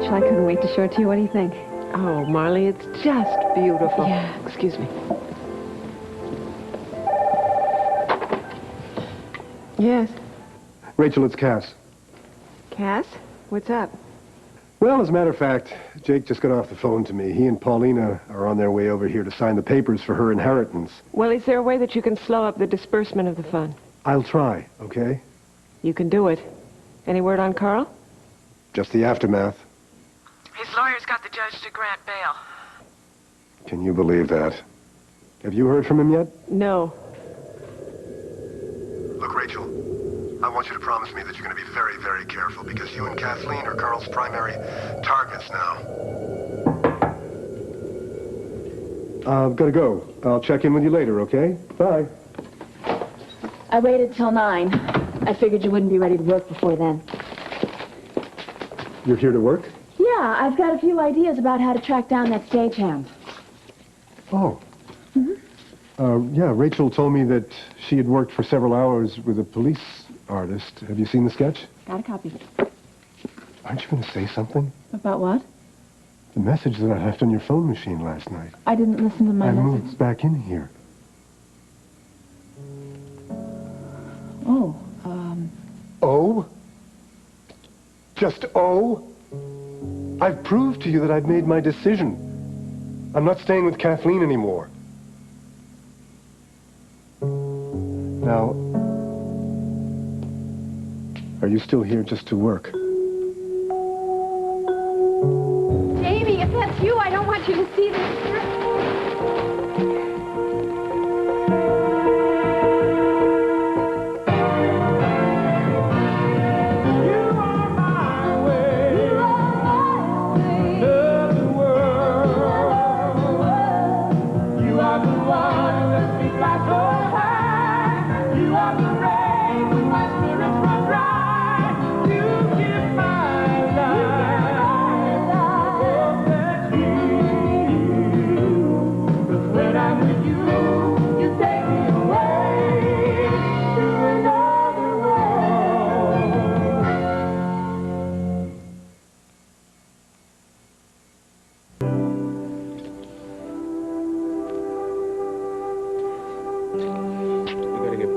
Rachel, I couldn't wait to show it to you. What do you think? Oh, Marley, it's just beautiful. Yeah. Excuse me. Yes. Rachel, it's Cass. Cass? What's up? Well, as a matter of fact, Jake just got off the phone to me. He and Paulina are on their way over here to sign the papers for her inheritance. Well, is there a way that you can slow up the disbursement of the fund? I'll try, okay? You can do it. Any word on Carl? Just the aftermath. His lawyers got the judge to grant bail. Can you believe that? Have you heard from him yet? No. Look, Rachel, I want you to promise me that you're going to be very, very careful because you and Kathleen are Carl's primary targets now. I've got to go. I'll check in with you later, okay? Bye. I waited till 9. I figured you wouldn't be ready to work before then. You're here to work? Yeah, I've got a few ideas about how to track down that stagehand. Oh. Yeah, Rachel told me that she had worked for several hours with a police artist. Have you seen the sketch? Got a copy. Aren't you going to say something? About what? The message that I left on your phone machine last night. I didn't listen to my I message. moved back in here. Oh, Oh? Just oh? I've proved to you that I've made my decision. I'm not staying with Kathleen anymore. Now, are you still here just to work? Jamie, if that's you, I don't want you to see this.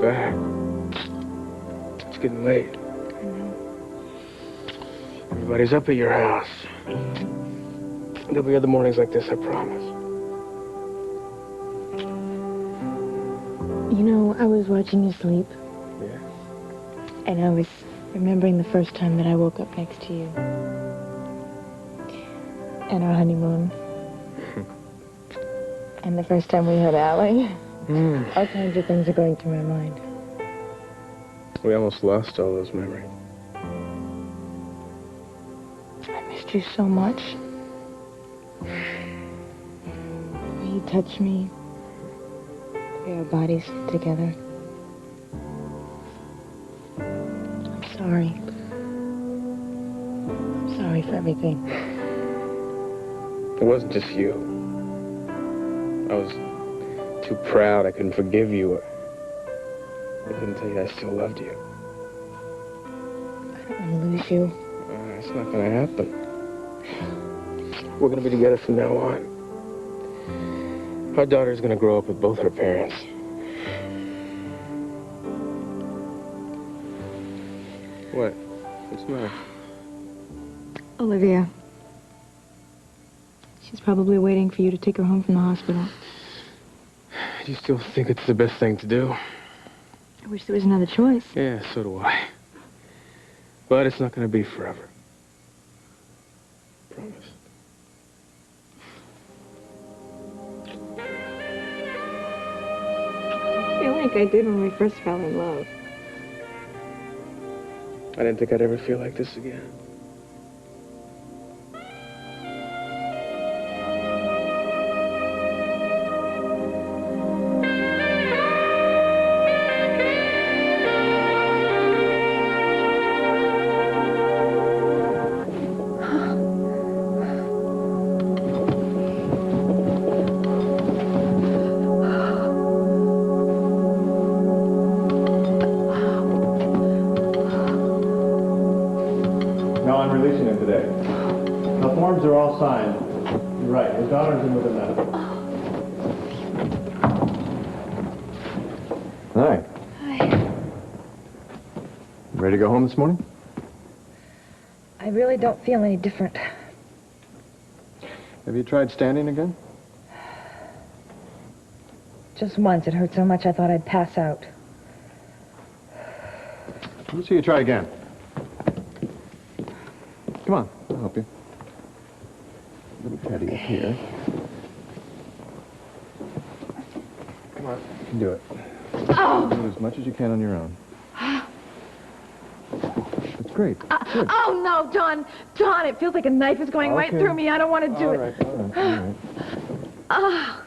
Back. It's getting late. I know. Everybody's up at your house. There'll be other mornings like this, I promise. You know, I was watching you sleep. Yeah? And I was remembering the first time that I woke up next to you. And our honeymoon. And the first time we had Allie. All kinds of things are going through my mind. We almost lost all those memories. I missed you so much. You touched me. We our bodies together. I'm sorry. I'm sorry for everything. It wasn't just you. I was too proud. I couldn't forgive you. I couldn't tell you I still loved you. I don't want to lose you. It's not going to happen. We're going to be together from now on. Our daughter's going to grow up with both her parents. What? What's the matter? Olivia. She's probably waiting for you to take her home from the hospital. Do you still think it's the best thing to do? I wish there was another choice. Yeah, so do I. But it's not going to be forever. Promise. I feel like I did when we first fell in love. I didn't think I'd ever feel like this again. No, I'm releasing him today. The forms are all signed. You're right. His daughter's in with him now. Hi. Hi. Ready to go home this morning? I really don't feel any different. Have you tried standing again? Just once, it hurt so much I thought I'd pass out. Let's see you try again. Come on, I'll help you. A little petty up here. Come on, you can do it. Oh! Do as much as you can on your own. That's great. Good. Oh, no, John. John, it feels like a knife is going right Okay. through me. I don't want to do All it. right, all right, all right. Oh.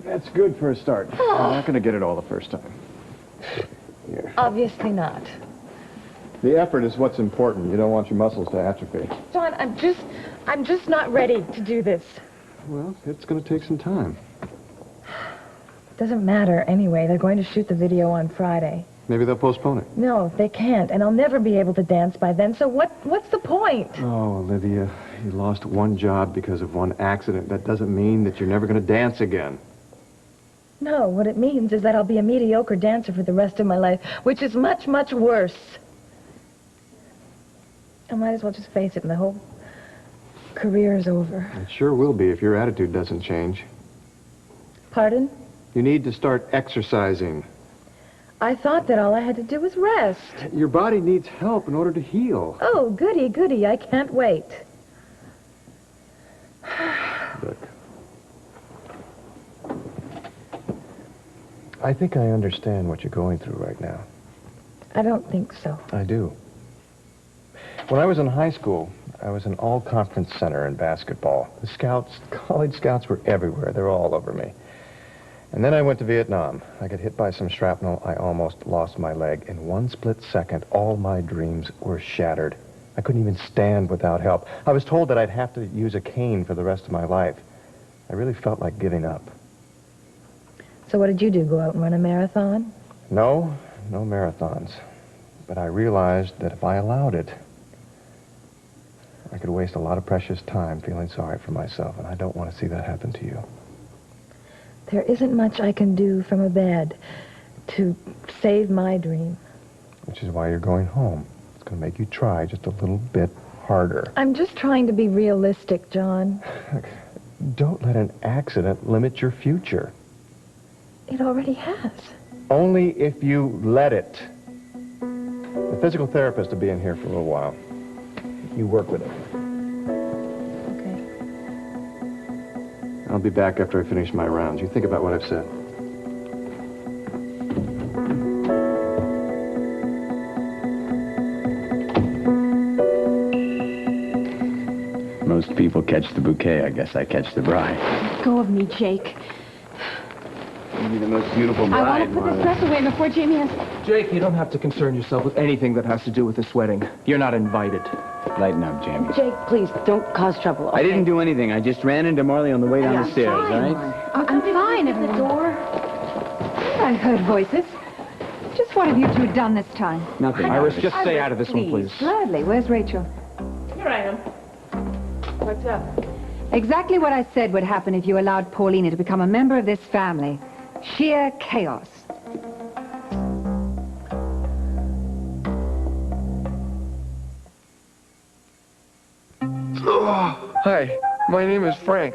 That's good for a start. You're not going to get it all the first time. Here. Obviously not. The effort is what's important. You don't want your muscles to atrophy. John, I'm just not ready to do this. Well, it's going to take some time. Doesn't matter anyway. They're going to shoot the video on Friday. Maybe they'll postpone it. No, they can't, and I'll never be able to dance by then, so what's the point? Oh, Olivia, you lost one job because of one accident. That doesn't mean that you're never going to dance again. No, what it means is that I'll be a mediocre dancer for the rest of my life, which is much, much worse. I might as well just face it, and the whole career is over. It sure will be if your attitude doesn't change. Pardon? You need to start exercising. I thought that all I had to do was rest. Your body needs help in order to heal. Oh, goody, goody. I can't wait. Look. I think I understand what you're going through right now. I don't think so. I do. When I was in high school, I was an all-conference center in basketball. The scouts, college scouts were everywhere. They were all over me. And then I went to Vietnam. I got hit by some shrapnel. I almost lost my leg. In one split second, all my dreams were shattered. I couldn't even stand without help. I was told that I'd have to use a cane for the rest of my life. I really felt like giving up. So what did you do, go out and run a marathon? No marathons. But I realized that if I allowed it, I could waste a lot of precious time feeling sorry for myself, and I don't want to see that happen to you. There isn't much I can do from a bed to save my dream. Which is why you're going home. It's going to make you try just a little bit harder. I'm just trying to be realistic, John. Don't let an accident limit your future. It already has. Only if you let it. The physical therapist will be in here for a little while. You work with it. Okay. I'll be back after I finish my rounds. You think about what I've said. Most people catch the bouquet. I guess I catch the bride. Let go of me, Jake. You'll be the most beautiful I bride, want to put this Marla. dress away before Jamie has... Jake, you don't have to concern yourself with anything that has to do with this wedding. You're not invited. Lighten up, Jamie. Jake, please, don't cause trouble, okay? I didn't do anything. I just ran into Marley on the way down the stairs, all right? I'm fine, everyone. The door. I heard voices. Just what have you two done this time? Nothing. Iris, just stay out of this one, please. Gladly. Where's Rachel? Here I am. What's up? Exactly what I said would happen if you allowed Paulina to become a member of this family. Sheer chaos. Hi, my name is Frank.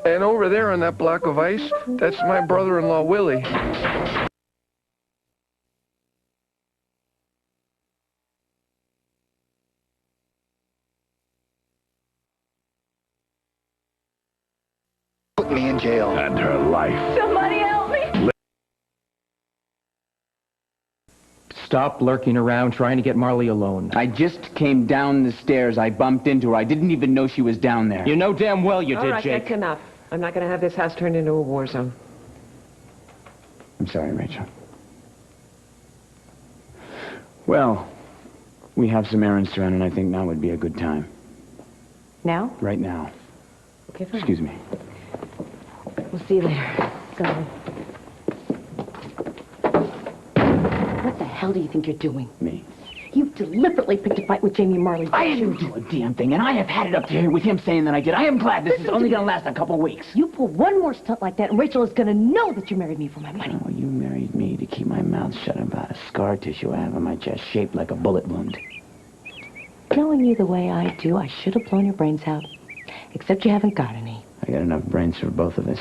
And over there on that block of ice, that's my brother-in-law, Willie. Put me in jail. And her life. Somebody help me! Stop lurking around trying to get Marley alone. I just came down the stairs. I bumped into her. I didn't even know she was down there. You know damn well you All did, right, Jake. that's enough. I'm not going to have this house turned into a war zone. I'm sorry, Rachel. Well, we have some errands to run, and I think now would be a good time. Now? Right now. Okay, fine. Excuse me. We'll see you later. Go. What the hell do you think you're doing? Me. You deliberately picked a fight with Jamie and Marley. I didn't do a damn thing, and I have had it up to here with him saying that I did. I am glad this is only going to last a couple weeks. You pull one more stunt like that, and Rachel is going to know that you married me for my money. Oh, you married me to keep my mouth shut about a scar tissue I have on my chest shaped like a bullet wound. Knowing you the way I do, I should have blown your brains out. Except you haven't got any. I got enough brains for both of us.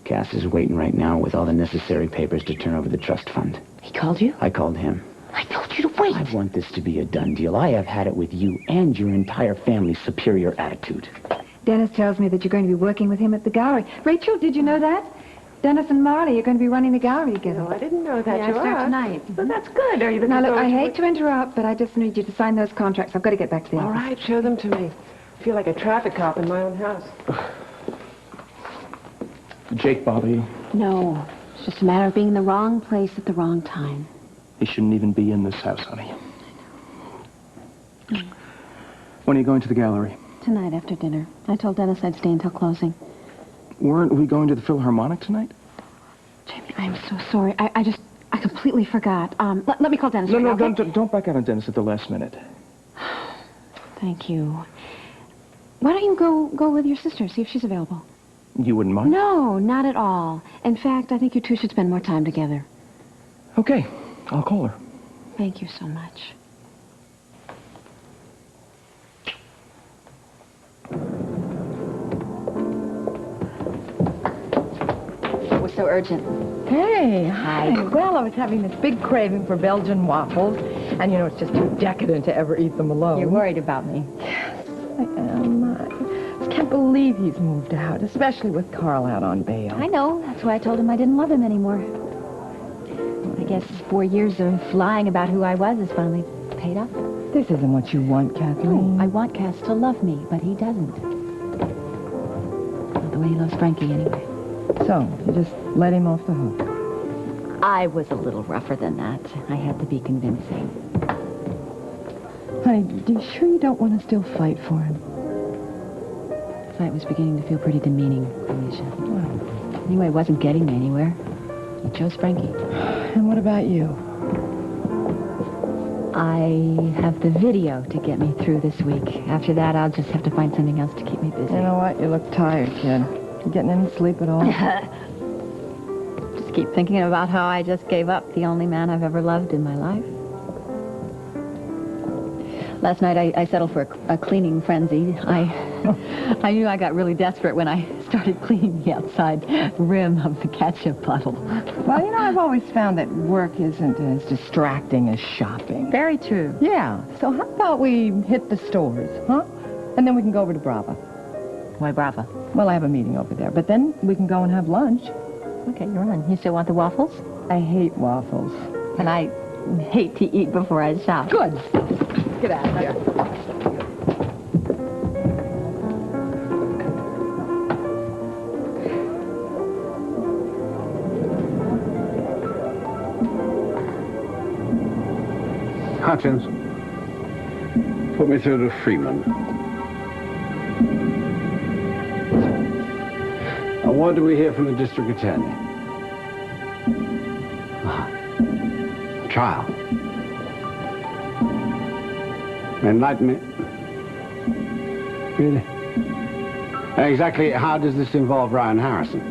Cass is waiting right now with all the necessary papers to turn over the trust fund. He called you? I called him. I told you to wait. I want this to be a done deal. I have had it with you and your entire family's superior attitude. Dennis tells me that you're going to be working with him at the gallery. Rachel, did you know that? Dennis and Marley are going to be running the gallery together. No, I didn't know that. Yeah, You I start are. tonight. Well, that's good. Are you looking Now, look, forward I to hate it? to interrupt, but I just need you to sign those contracts. I've got to get back to the All office. right, show them to me. I feel like a traffic cop in my own house. Jake, Bobby, No, it's just a matter of being in the wrong place at the wrong time. he shouldn't even be in this house, honey. When are you going to the gallery? Tonight after dinner. I told Dennis I'd stay until closing. Weren't we going to the Philharmonic tonight? Jamie, I'm so sorry. I completely forgot. Let me call Dennis. No, right no, now, okay? don't back out on Dennis at the last minute. Thank you. Why don't you go with your sister, see if she's available? You wouldn't mind? No, not at all. In fact, I think you two should spend more time together. Okay, I'll call her. Thank you so much. What's so urgent? Hey, hi. Well, I was having this big craving for Belgian waffles, and you know it's just too decadent to ever eat them alone. You're worried about me. Yes, I am. I just can't believe he's moved out, especially with Carl out on bail. I know. That's why I told him I didn't love him anymore. I guess 4 years of lying about who I was has finally paid off. This isn't what you want, Kathleen. I want Cass to love me, but he doesn't. Not the way he loves Frankie, anyway. So, you just let him off the hook. I was a little rougher than that. I had to be convincing. Honey, you sure you don't want to still fight for him? The fight was beginning to feel pretty demeaning, Alicia. Anyway, it wasn't getting me anywhere. He chose Frankie. And what about you? I have the video to get me through this week. After that, I'll just have to find something else to keep me busy. You know what? You look tired, kid. You getting any sleep at all? Just keep thinking about how I just gave up the only man I've ever loved in my life. Last night, I settled for a cleaning frenzy. I knew I got really desperate when I started cleaning the outside rim of the ketchup bottle. Well, you know, I've always found that work isn't as distracting as shopping. Very true. Yeah. So how about we hit the stores, huh? And then we can go over to Brava. Why Brava? Well, I have a meeting over there. But then we can go and have lunch. Okay, you're on. You still want the waffles? I hate waffles. And I hate to eat before I shop. Good. Get out of here. Hutchins, put me through to Freeman. And what do we hear from the district attorney? Trial. Enlighten me. Really? Exactly how does this involve Ryan Harrison?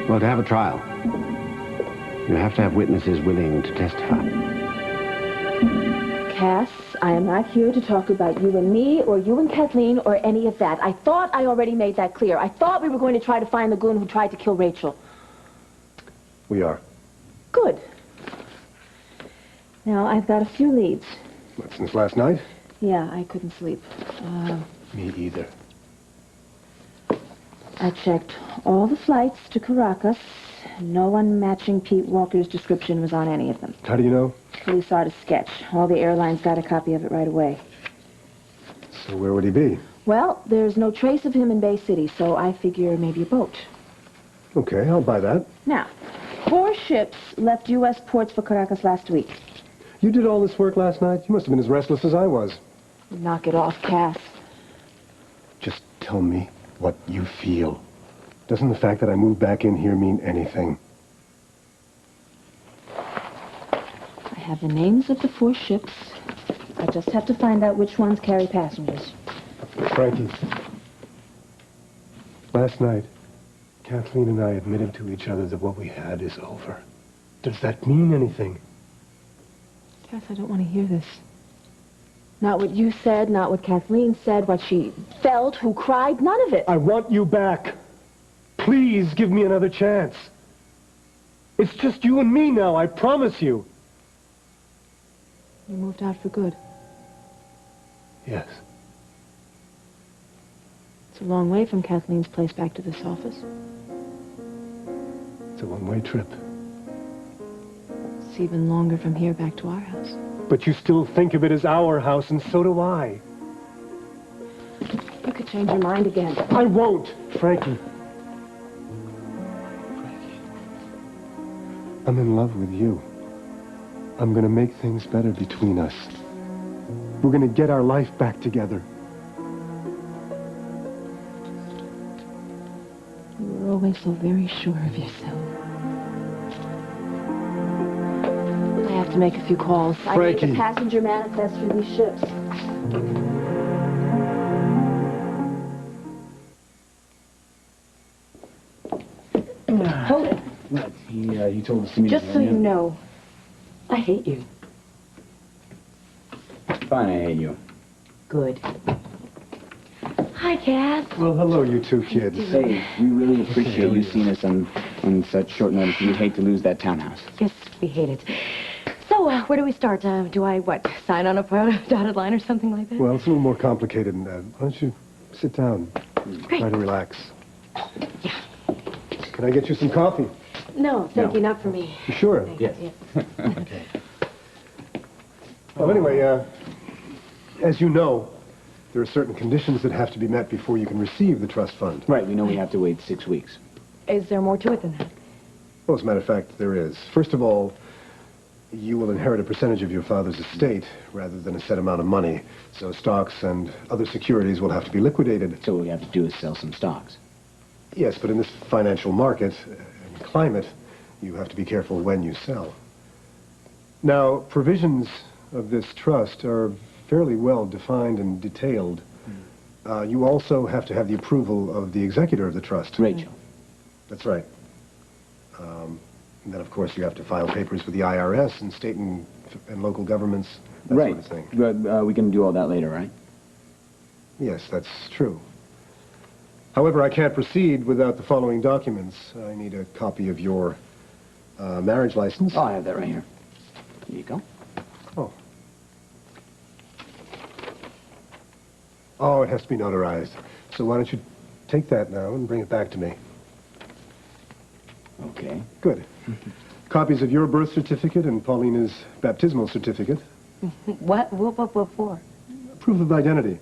Well, to have a trial, you have to have witnesses willing to testify. Cass, I am not here to talk about you and me, or you and Kathleen, or any of that. I thought I already made that clear. I thought we were going to try to find the goon who tried to kill Rachel. We are. Good. Now, I've got a few leads. What, since last night? Yeah, I couldn't sleep. Me either. I checked all the flights to Caracas. No one matching Pete Walker's description was on any of them. How do you know? Police saw the sketch. All the airlines got a copy of it right away. So where would he be? Well, there's no trace of him in Bay City, so I figure maybe a boat. Okay, I'll buy that. Now, 4 ships left U.S. ports for Caracas last week. You did all this work last night? You must have been as restless as I was. Knock it off, Cass. Just tell me what you feel. Doesn't the fact that I moved back in here mean anything? have the names of the 4 ships. I just have to find out which ones carry passengers. Frankie, last night, Kathleen and I admitted to each other that what we had is over. Does that mean anything? Cass, I don't want to hear this. Not what you said, not what Kathleen said, what she felt, who cried, none of it. I want you back. Please give me another chance. It's just you and me now, I promise you. You moved out for good. Yes. It's a long way from Kathleen's place back to this office. It's a one-way trip. It's even longer from here back to our house. But you still think of it as our house, and so do I. You could change your mind again. I won't, Frankie. I'm in love with you. I'm going to make things better between us. We're going to get our life back together. You were always so very sure of yourself. I have to make a few calls. I need the passenger manifest for these ships. Hold it. What? He told us to meet. Just so you know, I hate you. Fine, I hate you. Good. Hi, Cass. Well, hello, you two kids. Hey, we really appreciate you seeing us on such short notice. We'd hate to lose that townhouse. Yes, we hate it. So, where do we start? Do I, sign on a dotted line or something like that? Well, it's a little more complicated than that. Why don't you sit down? Great. Try to relax. Yeah. Can I get you some coffee? No, thank you, not for me. You sure? Yes. Okay. Well, anyway, as you know, there are certain conditions that have to be met before you can receive the trust fund. Right, we know we have to wait 6 weeks. Is there more to it than that? Well, as a matter of fact, there is. First of all, you will inherit a percentage of your father's estate rather than a set amount of money. So stocks and other securities will have to be liquidated. So what we have to do is sell some stocks. Yes, but in this financial market and climate, you have to be careful when you sell. Now, provisions of this trust are fairly well defined and detailed. You also have to have the approval of the executor of the trust. Rachel. That's right. And then, of course, you have to file papers with the IRS and state and local governments, that Right. sort of thing. But we can do all that later, right? Yes, that's true. However, I can't proceed without the following documents. I need a copy of your marriage license. Oh, I have that right here. Here you go. Oh. Oh, it has to be notarized. So why don't you take that now and bring it back to me? Okay. Good. Copies of your birth certificate and Paulina's baptismal certificate. What for? Proof of identity.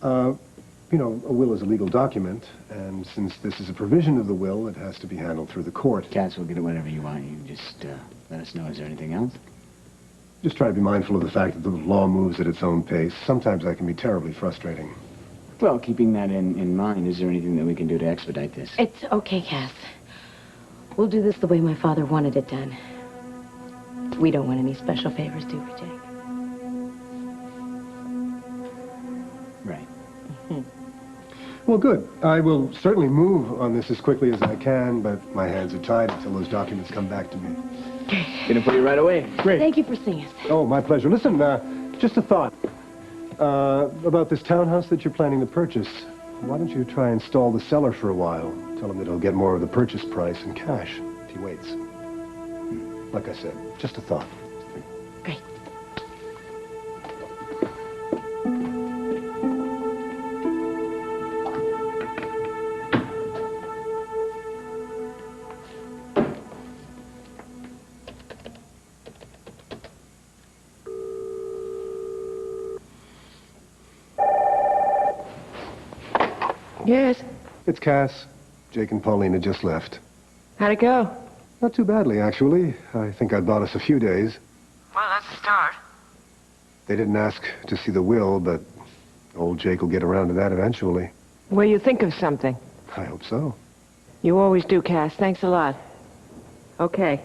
You know, a will is a legal document, and since this is a provision of the will, it has to be handled through the court. Cass, we'll get it whenever you want. You just let us know. Is there anything else? Just try to be mindful of the fact that the law moves at its own pace. Sometimes that can be terribly frustrating. Well, keeping that in mind, is there anything that we can do to expedite this? It's okay, Cass. We'll do this the way my father wanted it done. We don't want any special favors, do we, Jake? Right. Well, good. I will certainly move on this as quickly as I can, but my hands are tied until those documents come back to me. Gonna put you right away. Great. Thank you for seeing us. Oh, my pleasure. Listen, just a thought. About this townhouse that you're planning to purchase. Why don't you try and stall the seller for a while? Tell him that he'll get more of the purchase price in cash if he waits. Like I said, just a thought. Great. Yes. It's Cass. Jake and Paulina just left. How'd it go? Not too badly, actually. I think I bought us a few days. Well, that's a start. They didn't ask to see the will, but old Jake will get around to that eventually. Well, you think of something. I hope so. You always do, Cass. Thanks a lot. Okay.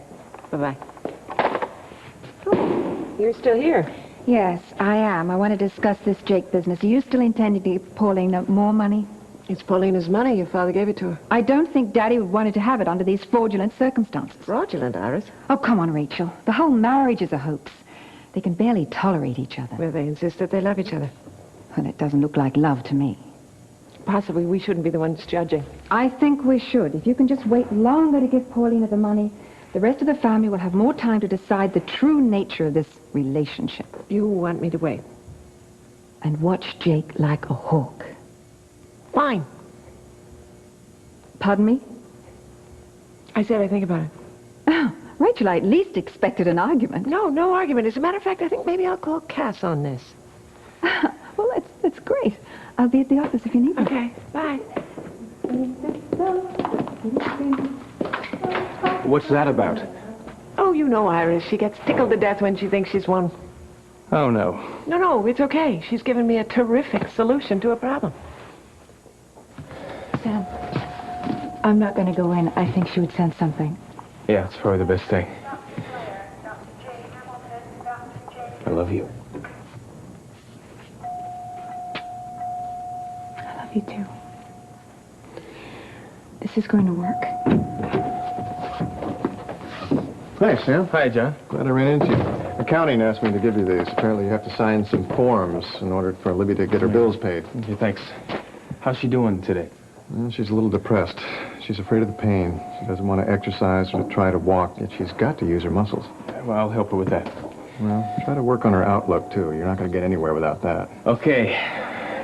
Bye-bye. You're still here. Yes, I am. I want to discuss this Jake business. Are you still intending to give Paulina more money? It's Paulina's money. Your father gave it to her. I don't think Daddy would want her to have it under these fraudulent circumstances. Fraudulent, Iris? Oh, come on, Rachel. The whole marriage is a hoax. They can barely tolerate each other. Well, they insist that they love each other. Well, it doesn't look like love to me. Possibly we shouldn't be the ones judging. I think we should. If you can just wait longer to give Paulina the money, the rest of the family will have more time to decide the true nature of this relationship. You want me to wait? And watch Jake like a hawk. Fine. Pardon me? I said I think about it. Oh, Rachel, I at least expected an argument. No argument. As a matter of fact, I think maybe I'll call Cass on this. Well, that's great. I'll be at the office if you need me. Okay, bye. What's that about? Oh, you know Iris. She gets tickled to death when she thinks she's won. Oh, no. No, it's okay. She's given me a terrific solution to a problem. Sam, I'm not going to go in. I think she would sense something. Yeah, it's probably the best thing. I love you. I love you too. This is going to work. Hi, Sam. Hi, John. Glad I ran into you. Accounting asked me to give you these. Apparently you have to sign some forms in order for Libby to get her bills paid. Okay, thanks. How's she doing today? Well, she's a little depressed. She's afraid of the pain. She doesn't want to exercise or to try to walk, yet she's got to use her muscles. Well, I'll help her with that. Well, try to work on her outlook, too. You're not going to get anywhere without that. Okay.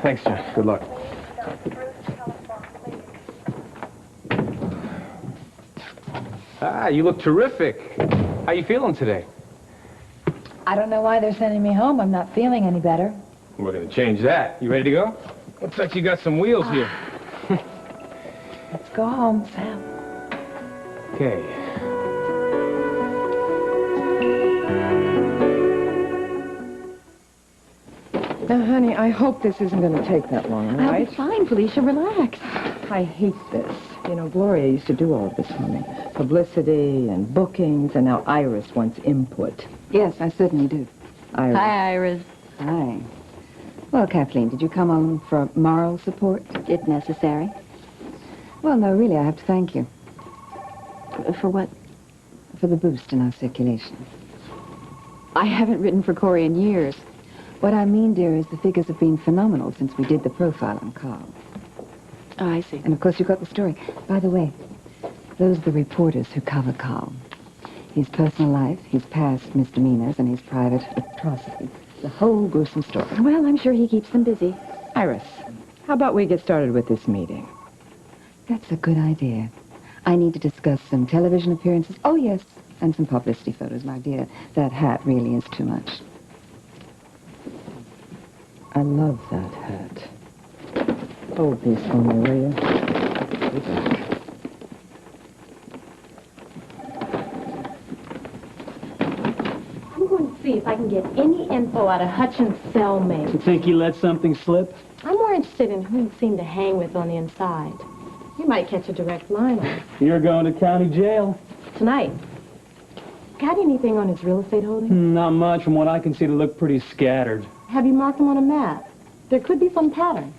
Thanks, John. Good luck. Ah, you look terrific. How you feeling today? I don't know why they're sending me home. I'm not feeling any better. We're gonna change that. You ready to go? Looks like you got some wheels here. Let's go home, Sam. Okay. Now, honey, I hope this isn't going to take that long, all I'll right? be fine, Felicia. Relax. I hate this. You know, Gloria used to do all of this for me. Publicity and bookings, and now Iris wants input. Yes, I certainly do. Iris. Hi, Iris. Hi. Well, Kathleen, did you come home for moral support? If necessary. Well, no, really, I have to thank you. For what? For the boost in our circulation. I haven't written for Corey in years. What I mean, dear, is the figures have been phenomenal since we did the profile on Carl. Oh, I see. And, of course, you got the story. By the way, those are the reporters who cover Carl. His personal life, his past misdemeanors, and his private atrocities. The whole gruesome story. Well, I'm sure he keeps them busy. Iris, how about we get started with this meeting? That's a good idea. I need to discuss some television appearances. Oh, yes, and some publicity photos, my dear. That hat really is too much. I love that hat. Hold this for me, will you? I'm going to see if I can get any info out of Hutchins' cellmate. You think he let something slip? I'm more interested in who he seemed to hang with on the inside. You might catch a direct line on it. You're going to county jail. Tonight. Got anything on his real estate holdings? Not much. From what I can see, they look pretty scattered. Have you marked them on a map? There could be some pattern.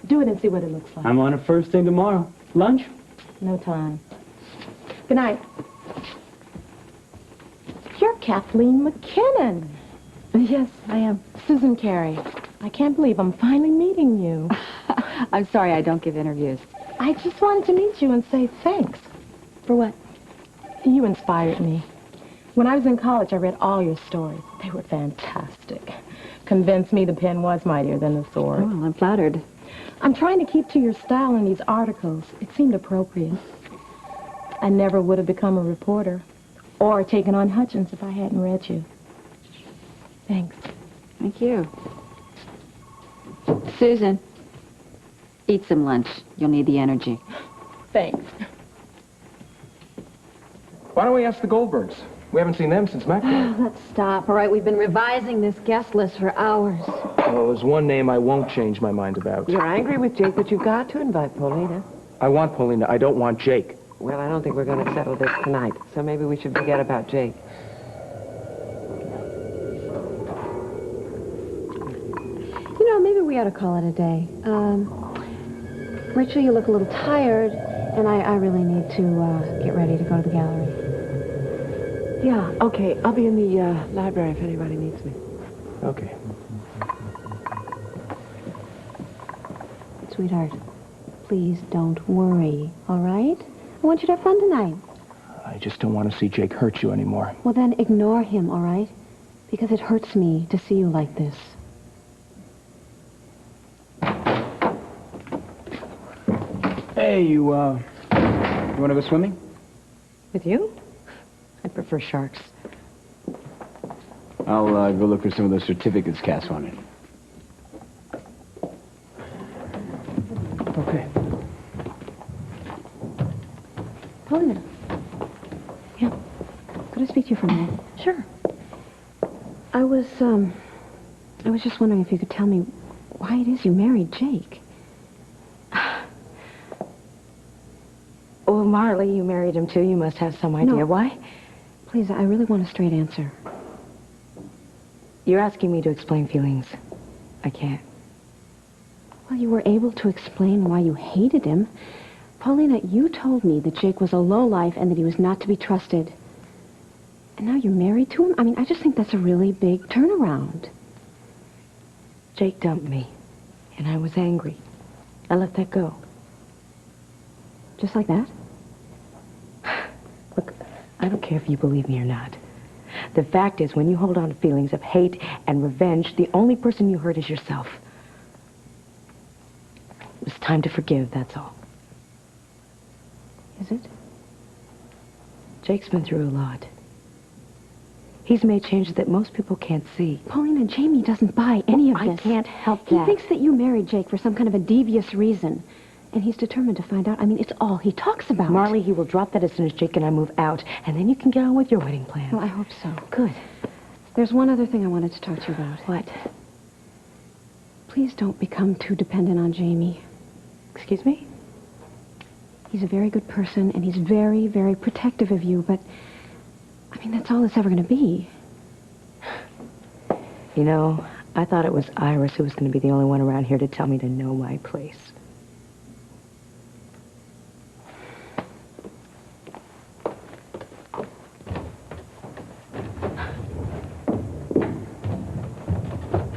Do it and see what it looks like. I'm on it first thing tomorrow. Lunch? No time. Good night. You're Kathleen McKinnon. Yes, I am. Susan Carey. I can't believe I'm finally meeting you. I'm sorry I don't give interviews. I just wanted to meet you and say thanks. For what? You inspired me. When I was in college, I read all your stories. They were fantastic. Convinced me the pen was mightier than the sword. Oh, I'm flattered. I'm trying to keep to your style in these articles. It seemed appropriate. I never would have become a reporter or taken on Hutchins if I hadn't read you. Thanks. Thank you. Susan, eat some lunch. You'll need the energy. Thanks. Why don't we ask the Goldbergs? We haven't seen them since Macbeth. Let's stop. All right, we've been revising this guest list for hours. Well, there's one name I won't change my mind about. You're angry with Jake, but you've got to invite Paulina. I want Paulina. I don't want Jake. Well, I don't think we're going to settle this tonight, so maybe we should forget about Jake. we ought to call it a day. Rachel, you look a little tired, and I really need to get ready to go to the gallery. Yeah, okay. I'll be in the library if anybody needs me. Okay. Sweetheart, please don't worry, all right? I want you to have fun tonight. I just don't want to see Jake hurt you anymore. Well, then ignore him, all right? Because it hurts me to see you like this. Hey, you want to go swimming? With you? I prefer sharks. I'll go look for some of those certificates Cass wanted. Okay. Paulina. Yeah. Could I speak to you for a minute? Sure. I was just wondering if you could tell me why it is you married Jake. Well, Marley, you married him too. You must have some idea. No. Why? Please, I really want a straight answer. You're asking me to explain feelings. I can't. Well, you were able to explain why you hated him. Paulina, you told me that Jake was a lowlife and that he was not to be trusted. And now you're married to him? I mean, I just think that's a really big turnaround. Jake dumped me, and I was angry. I let that go. Just like that? Look, I don't care if you believe me or not. The fact is, when you hold on to feelings of hate and revenge, the only person you hurt is yourself. It's time to forgive, that's all. Is it? Jake's been through a lot. He's made changes that most people can't see. Paulina, Jamie doesn't buy any of this. I can't help He that. thinks that you married Jake for some kind of a devious reason. And he's determined to find out. I mean, it's all he talks about. Marley, he will drop that as soon as Jake and I move out, and then you can get on with your wedding plans. Well, I hope so. Good. There's one other thing I wanted to talk to you about. What? Please don't become too dependent on Jamie. Excuse me? He's a very good person, and he's very, very protective of you, but, I mean, that's all it's ever going to be. You know, I thought it was Iris who was going to be the only one around here to tell me to know my place.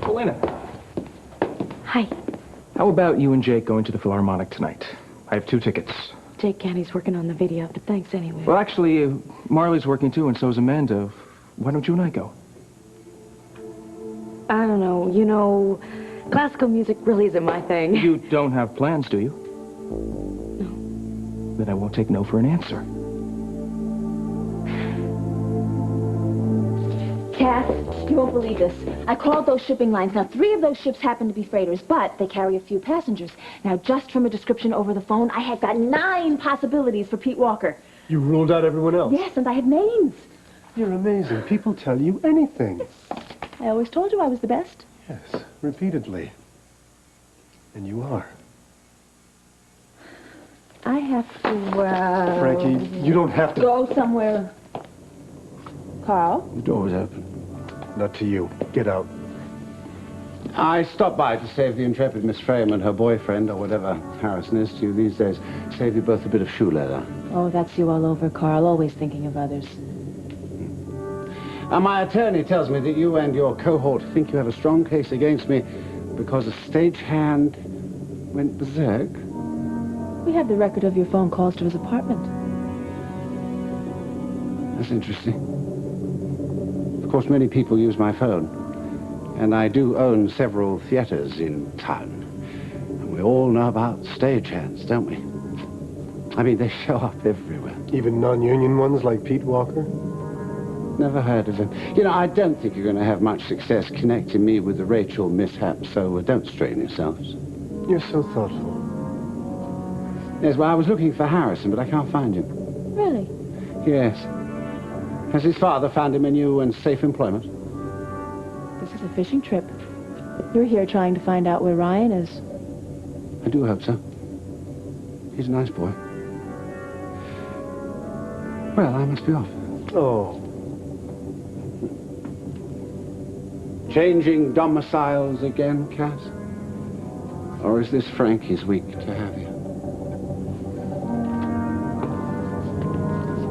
Paulina, Hi. how about you and Jake going to the Philharmonic tonight? I have 2 tickets. Jake Canny's working on the video, but thanks anyway. Well, actually, Marley's working too, and so's Amanda. Why don't you and I go? I don't know. You know, classical music really isn't my thing. You don't have plans, do you? No. Then I won't take no for an answer. Cass, you won't believe this. I called those shipping lines. Now, 3 of those ships happen to be freighters, but they carry a few passengers. Now, just from a description over the phone, I had got 9 possibilities for Pete Walker. You ruled out everyone else? Yes, and I had names. You're amazing. People tell you anything. I always told you I was the best. Yes, repeatedly. And you are. I have to, Frankie, you don't have to... go somewhere. Carl? The door was open. Not to you. Get out. I stopped by to save the intrepid Miss Frame and her boyfriend, or whatever Harrison is to you these days. Save you both a bit of shoe leather. Oh, that's you all over, Carl. Always thinking of others. My attorney tells me that you and your cohort think you have a strong case against me because a stagehand went berserk. We have the record of your phone calls to his apartment. That's interesting. Of course, many people use my phone. And I do own several theaters in town. And we all know about stagehands, don't we? I mean, they show up everywhere. Even non-union ones like Pete Walker? Never heard of him. You know, I don't think you're going to have much success connecting me with the Rachel mishap, so don't strain yourselves. You're so thoughtful. Yes, well, I was looking for Harrison, but I can't find him. Really? Yes. Has his father found him a new and safe employment? This is a fishing trip. You're here trying to find out where Ryan is. I do hope so. He's a nice boy. Well, I must be off. Oh. Changing domiciles again, Cass? Or is this Frankie's week to have you?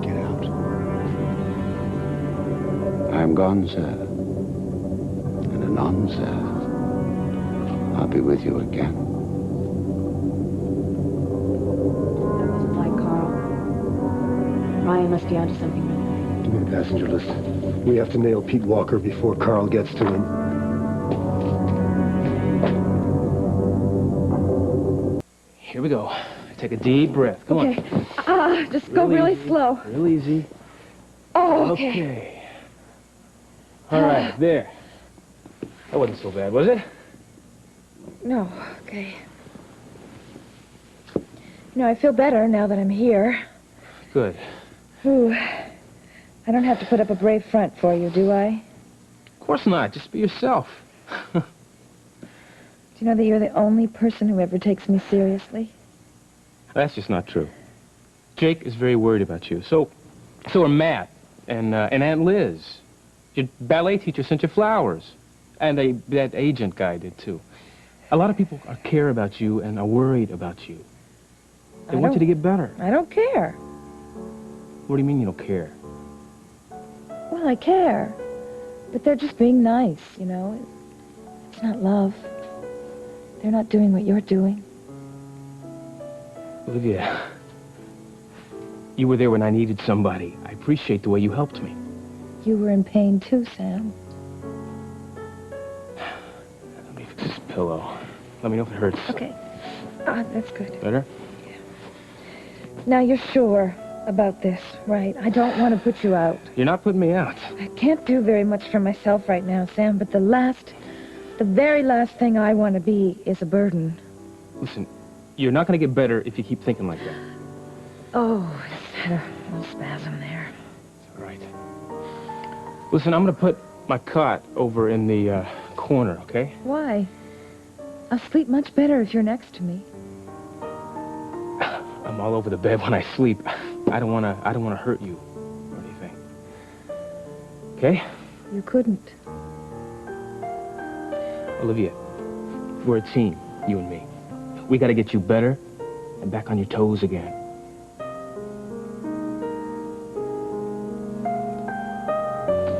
Get out. I'm gone, sir. And anon, sir. I'll be with you again. That wasn't like Carl. Ryan must be onto something really bad. Give me the passenger list. We have to nail Pete Walker before Carl gets to him. Here we go. Take a deep breath. Come on. Just go really easy. slow. Real easy. Oh, okay. Okay. All right, there. That wasn't so bad, was it? No, okay. You know, I feel better now that I'm here. Good. Ooh. I don't have to put up a brave front for you, do I? Of course not. Just be yourself. Do you know that you're the only person who ever takes me seriously? That's just not true. Jake is very worried about you. So are Matt and Aunt Liz. Your ballet teacher sent you flowers. And that agent guy did, too. A lot of people care about you and are worried about you. They want you to get better. I don't care. What do you mean you don't care? Well, I care. But they're just being nice, you know? It's not love. They're not doing what you're doing. Olivia, you were there when I needed somebody. I appreciate the way you helped me. You were in pain too, Sam. Let me fix this pillow. Let me know if it hurts. Okay. That's good. Better? Now you're sure about this, right? I don't want to put you out. You're not putting me out. I can't do very much for myself right now, Sam, but the very last thing I want to be is a burden. Listen, you're not going to get better if you keep thinking like that. Oh, I just had a little spasm there. It's all right. Listen, I'm going to put my cot over in the corner, okay? Why? I'll sleep much better if you're next to me. I'm all over the bed when I sleep. I don't want to hurt you or anything. Okay? You couldn't. Olivia, we're a team, you and me. We got to get you better and back on your toes again.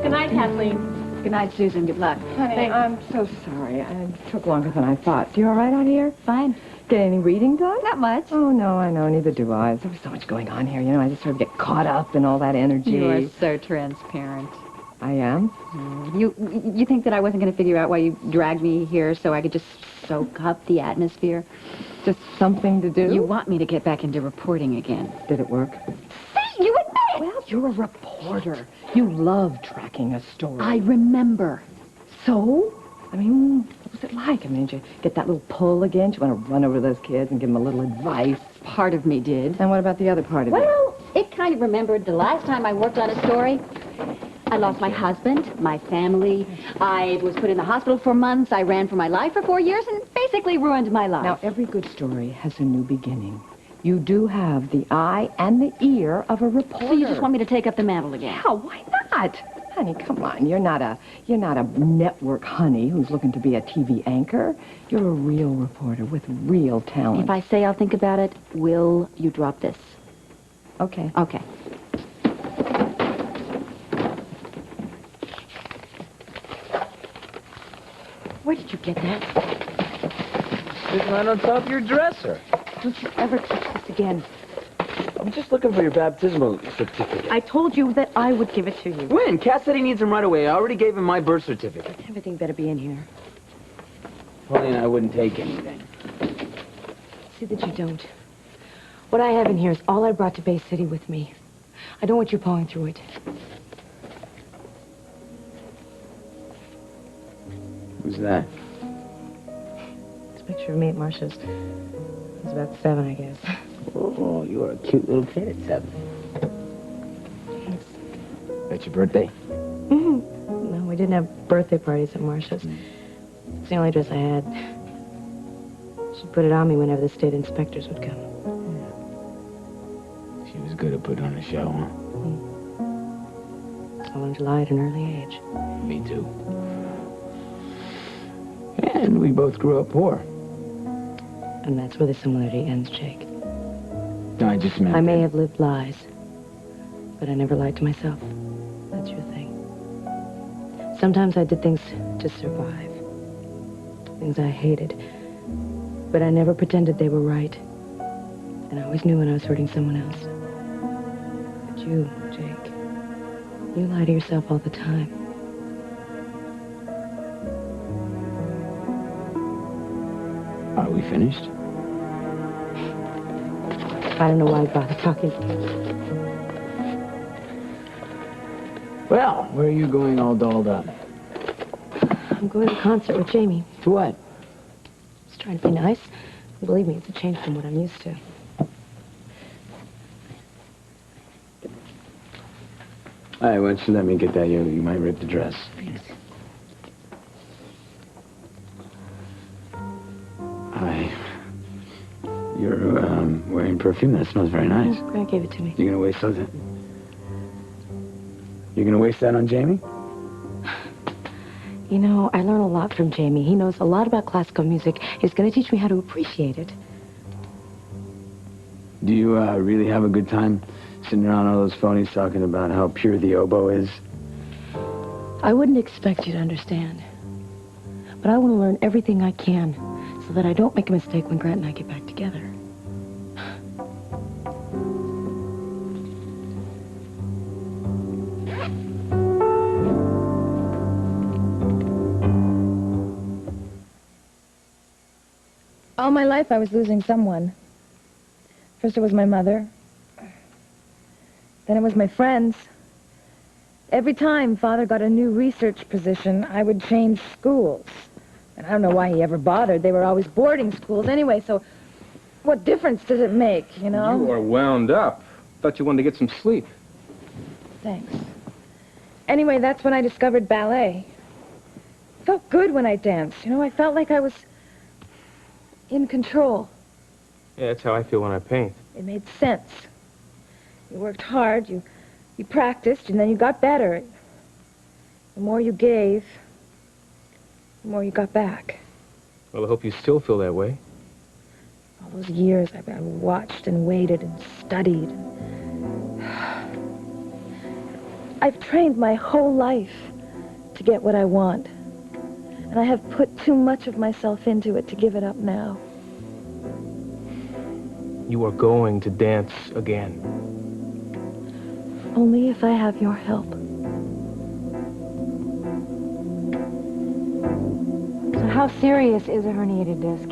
Good night, Kathleen. Good night, Susan. Good luck. Honey, I'm so sorry. It took longer than I thought. You all right out here? Fine. Get any reading done? Not much. Oh, no, I know. Neither do I. There's so much going on here. You know, I just sort of get caught up in all that energy. You are so transparent. I am? You think that I wasn't going to figure out why you dragged me here so I could just soak up the atmosphere? Just something to do? You want me to get back into reporting again. Did it work? See, you admit it! Well, you're a reporter. You love tracking a story. I remember. So? I mean, what was it like? I mean, did you get that little pull again? Did you want to run over to those kids and give them a little advice? Part of me did. And what about the other part of it? Well, it kind of remembered the last time I worked on a story. I lost my husband, my family. I was put in the hospital for months. I ran for my life for 4 years and basically ruined my life. Now, every good story has a new beginning. You do have the eye and the ear of a reporter. So you just want me to take up the mantle again? Yeah, why not? Honey, come on. You're not a network honey who's looking to be a TV anchor. You're a real reporter with real talent. If I say I'll think about it, will you drop this? Okay. Okay. Where did you get that? Sitting right on top of your dresser. Don't you ever touch this again. I'm just looking for your baptismal certificate. I told you that I would give it to you. When? Cass said he needs them right away. I already gave him my birth certificate. Everything better be in here. Polly and I wouldn't take anything. See that you don't. What I have in here is all I brought to Bay City with me. I don't want you pawing through it. Who's that? It's a picture of me at Marcia's. I was about 7, I guess. Oh, you were a cute little kid at 7. Thanks. That's your birthday? Mm-hmm. No, we didn't have birthday parties at Marcia's. It's the only dress I had. She'd put it on me whenever the state inspectors would come. She was good at putting on a show, huh? I learned to lie at an early age. Me too. And we both grew up poor. And that's where the similarity ends, Jake. No, I just meant... I may have lived lies, but I never lied to myself. That's your thing. Sometimes I did things to survive. Things I hated. But I never pretended they were right. And I always knew when I was hurting someone else. But you, Jake, you lie to yourself all the time. Are we finished? I don't know why I bother talking. Well, where are you going all dolled up? I'm going to a concert with Jamie. To what? Just trying to be nice. Believe me, it's a change from what I'm used to. All right, why don't you let me get that? You might rip the dress. Thanks. You're wearing perfume. That smells very nice. Grant gave it to me. You're gonna waste those? You're gonna waste that on Jamie? You know, I learn a lot from Jamie. He knows a lot about classical music. He's going to teach me how to appreciate it. Do you really have a good time sitting around all those phonies talking about how pure the oboe is? I wouldn't expect you to understand. But I want to learn everything I can so that I don't make a mistake when Grant and I get back together. All my life I was losing someone. First it was my mother. Then it was my friends. Every time Father got a new research position, I would change schools. And I don't know why he ever bothered. They were always boarding schools anyway, so what difference does it make, you know? You are wound up. Thought you wanted to get some sleep. Thanks. Anyway, that's when I discovered ballet. Felt good when I danced, you know? I felt like I was in control. Yeah, that's how I feel when I paint. It made sense. You worked hard, you practiced, and then you got better. The more you gave, the more you got back. Well, I hope you still feel that way. All those years I watched and waited and studied. I've trained my whole life to get what I want. And I have put too much of myself into it to give it up now. You are going to dance again. Only if I have your help. So how serious is a herniated disc?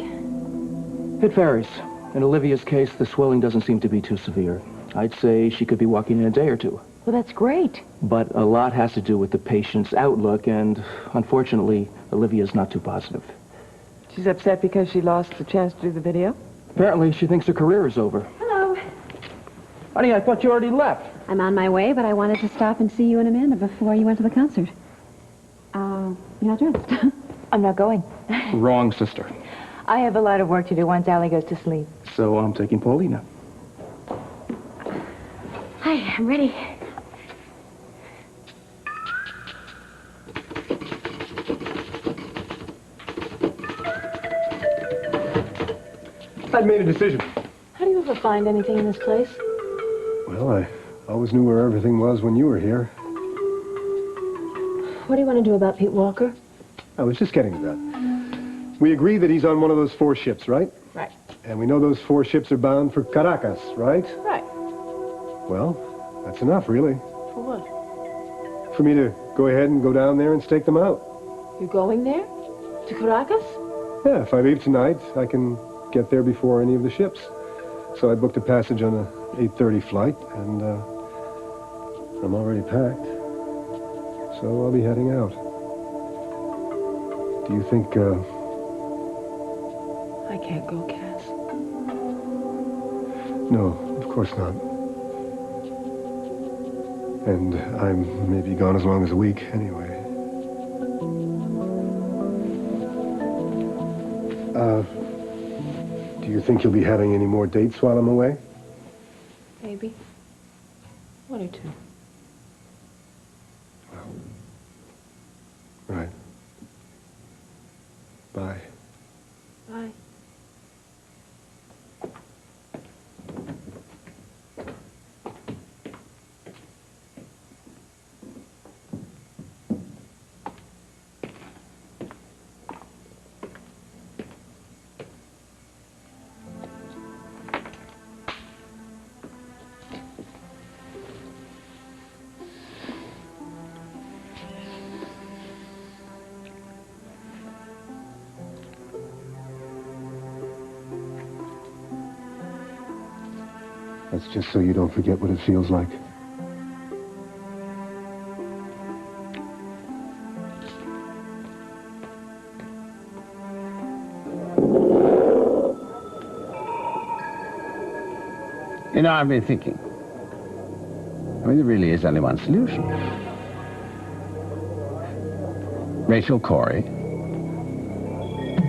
It varies. In Olivia's case, the swelling doesn't seem to be too severe. I'd say she could be walking in a day or two. Well, that's great. But a lot has to do with the patient's outlook, and unfortunately, Olivia's not too positive. She's upset because she lost the chance to do the video? Apparently, she thinks her career is over. Hello. Honey, I thought you already left. I'm on my way, but I wanted to stop and see you and Amanda before you went to the concert. You're not dressed. I'm not going. Wrong, sister. I have a lot of work to do once Allie goes to sleep. So I'm taking Paulina. Hi, I'm ready. I'd made a decision. How do you ever find anything in this place? Well, I always knew where everything was when you were here. What do you want to do about Pete Walker? I was just getting to that. We agree that he's on one of those 4 ships, right? Right. And we know those 4 ships are bound for Caracas, right? Right. Well, that's enough, really. For what? For me to go ahead and go down there and stake them out. You're going there? To Caracas? Yeah, if I leave tonight, I can get there before any of the ships. So I booked a passage on a 8:30 flight, and I'm already packed. So I'll be heading out. Do you think, I can't go, Cass. No, of course not. And I may be gone as long as a week, anyway. Do you think you'll be having any more dates while I'm away? Maybe. 1 or 2. Right. Bye. Bye. That's just so you don't forget what it feels like. You know, I've been thinking. I mean, there really is only one solution. Rachel Corey